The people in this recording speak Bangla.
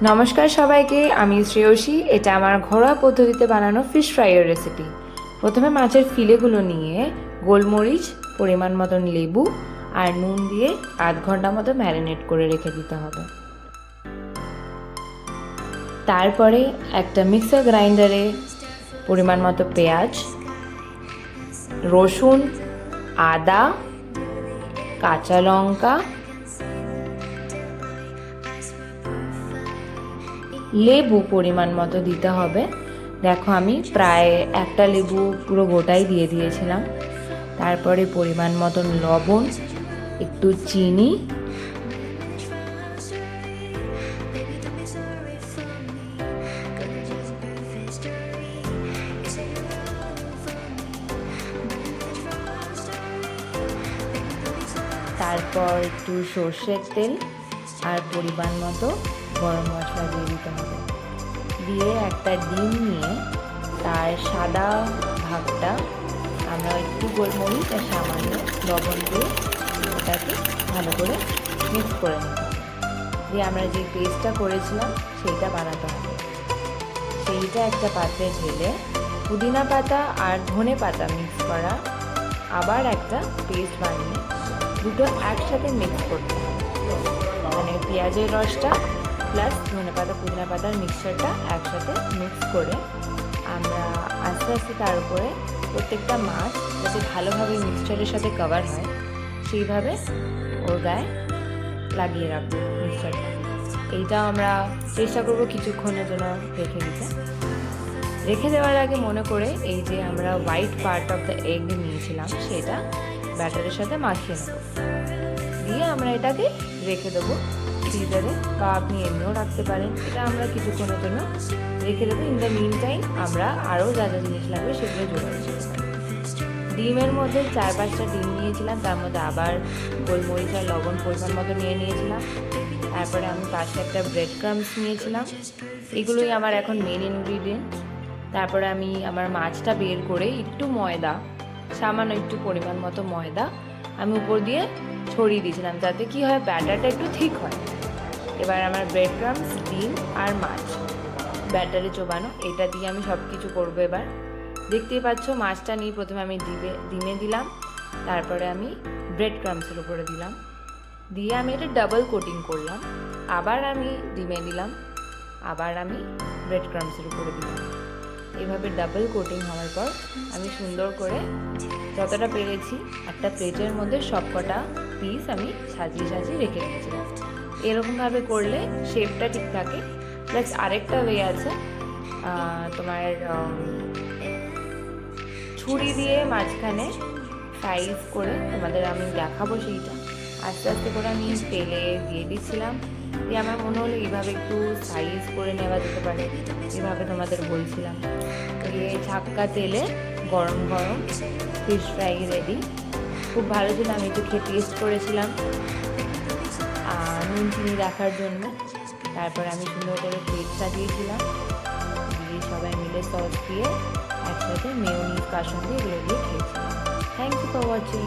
নমস্কার সবাইকে, আমি শ্রেয়সী। এটা আমার ঘরোয়া পদ্ধতিতে বানানো ফিশ ফ্রাইয়ের রেসিপি। প্রথমে মাছের ফিলেগুলো নিয়ে গোলমরিচ, পরিমাণ মতন লেবু আর নুন দিয়ে আধ ঘন্টা মতো ম্যারিনেট করে রেখে দিতে হবে। তারপরে একটা মিক্সার গ্রাইন্ডারে পরিমাণ মতো পেঁয়াজ, রসুন, আদা, কাঁচা লঙ্কা, লেবু পরিমাণ মতো দিতে হবে। দেখো আমি প্রায় একটা লেবু পুরো গোটাই দিয়ে দিয়েছিলাম। তারপরে পরিমাণ মতন লবণ, একটু চিনি, তারপর একটু সর্ষের তেল আর পরিমাণ মতো গরম মশলা দিয়ে দিতে হবে। দিয়ে একটা ডিম নিয়ে তার সাদা ভাগটা আমরা একটু গোলমরিচ আর সামান্য লবণ দিয়ে ওটাকে ভালো করে মিক্স করে নিতে হবে। দিয়ে আমরা যে পেস্টটা করেছিলাম সেইটা বানাতে হবে। সেইটা একটা পাত্রে ঢেলে পুদিনা পাতা আর ধনে পাতা মিক্স করা আবার একটা পেস্ট বানিয়ে দুটো একসাথে মিক্স করতে হবে। মানে পেঁয়াজের রসটা প্লাস ধনে পাতা পুদিনা পাতার মিক্সচারটা একসাথে মিক্স করে আমরা আস্তে আস্তে তার উপরে প্রত্যেকটা মাছ যাতে ভালোভাবে মিক্সচারের সাথে কভার হয় সেইভাবে ওর গায়ে লাগিয়ে রাখবো মিক্সচারটা। এইটা আমরা চেষ্টা করবো কিছুক্ষণের জন্য রেখে দেওয়ার আগে মনে করে এই যে আমরা white part of the egg নিয়েছিলাম সেটা ব্যাটারের সাথে মাখিয়ে নেব। দিয়ে আমরা এটাকে রেখে দেবো ফ্রিজারে, বা আপনি এমনিও রাখতে পারেন। এটা আমরা কিছুক্ষণের জন্য রেখে দেবো। ইন দ্য মিন টাইম আমরা আরও যা যা জিনিস লাগবে সেগুলো জোগাড় করতে পারি। ডিমের মধ্যে 4-5টা ডিম নিয়েছিলাম, তার মধ্যে আবার গোলমরিচ আর লবণ পরিমাণ মতো নিয়েছিলাম। তারপরে আমি পাশে একটা ব্রেড ক্রাম্বস নিয়েছিলাম। এগুলোই আমার এখন মেন ইনগ্রিডিয়েন্ট। তারপরে আমি আমার মাছটা বের করে একটু ময়দা, সামান্য একটু পরিমাণ মতো ময়দা আমি উপর দিয়ে ছড়িয়ে দিয়েছিলাম, যাতে কি হয় ব্যাটারটা একটু ঠিক হয়। এবার আমার ব্রেড ক্রাম্বস, ডিম আর মাছ ব্যাটারে চোবানো, এটা দিয়ে আমি সব কিছু করবো। এবার দেখতেই পাচ্ছ মাছটা নিয়ে প্রথমে আমি ডিমে দিলাম, তারপরে আমি ব্রেড ক্রাম্বসের উপরে দিলাম, দিয়ে আমি এটা ডাবল কোটিং করলাম। আবার আমি ডিমে দিলাম, আবার আমি ব্রেড ক্রাম্বসের উপরে দিলাম। এভাবে ডাবল কোটিং হওয়ার পর আমি সুন্দর করে যতটা পেরেছি একটা প্লেটের মধ্যে সবকটা পিস আমি সাজিয়ে রেখে দিয়েছিলাম। এরকমভাবে করলে শেপটা ঠিক থাকে। প্লাস আরেকটা ওয়ে আছে, তোমার ছুরি দিয়ে মাঝখানে সাইজ করে তোমাদের আমি দেখাবো। সেইটা আস্তে আস্তে করে আমি তেলে দিয়ে দিচ্ছিলাম। দিয়ে আমার মনে হলো এইভাবে একটু সাইজ করে নেওয়া যেতে পারে, এভাবে তোমাদের বলছিলাম। দিয়ে ঝাক্কা তেলে গরম গরম ফিশ ফ্রাই রেডি। খুব ভালো ছিল, আমি একটু খেয়ে টেস্ট করেছিলাম নুন চিনি রাখার জন্য। তারপর আমি সুন্দর করে প্লেট সাজিয়েছিলাম, দিয়ে সবাই মিলে সস দিয়ে একসাথে মেয়োনিজ কাসুন্দি এগুলো দিয়ে খেয়েছিলাম। Thank you for watching.